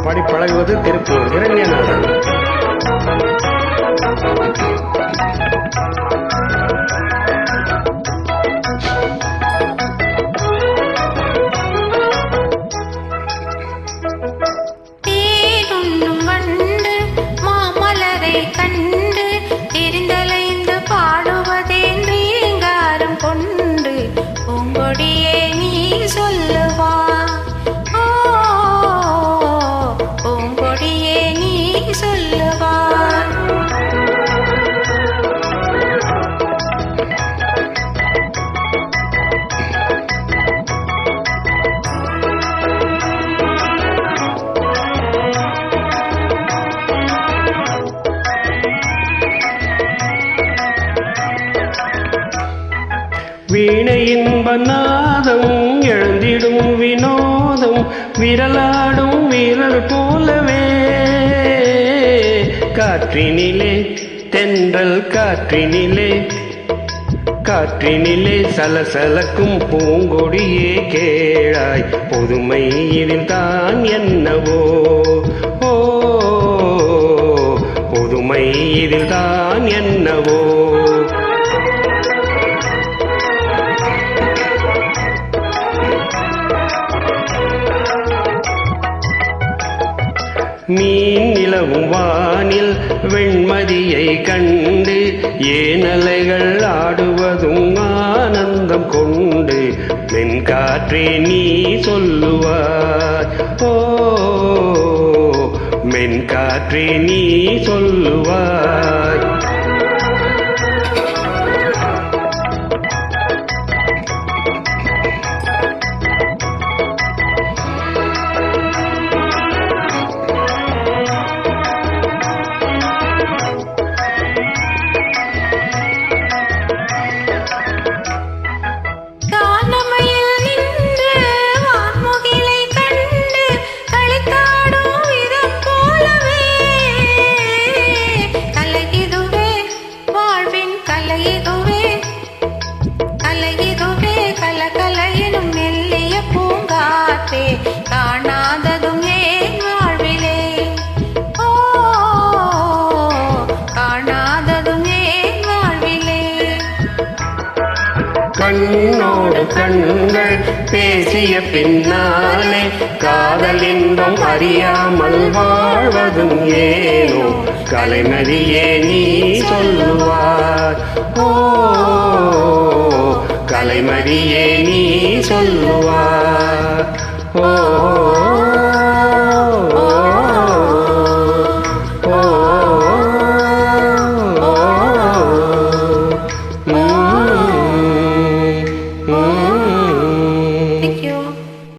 பாடி பழகுவது திருப்பூர் இரண்யநாதன். வீணையின் பநாதம் எழுந்திடும் வினோதம் விரலாடும் வீரர் போலவே காற்றினிலே தென்றல் காற்றினிலே சலசலக்கும் பூங்கொடியே கேளாய் புதுமை இதில் தான் என்னவோ ஓ புதுமை இதில் தான் என்னவோ மீன் நிலவும் வானில் வெண்மதியை கண்டு ஏனலைகள் ஆடுவதும் ஆனந்தம் கொண்டு மென்காற்றே நீ சொல்லுவாய் ஓ மென்காற்றே நீ சொல்லுவாய். காணாததும் ஏன் வாழ்விலே ஓ காணாததும் ஏன் வாழ்விலே. கண்ணோடு கண்கள் பேசிய பின்னாலே காதல் இன்பம் அறியாமல் வாழ்வதும் ஏனோ கலைமதியே நீ சொல்லுவாய் ஓ கலைமதியே நீ சொல்லுவாய் ஓ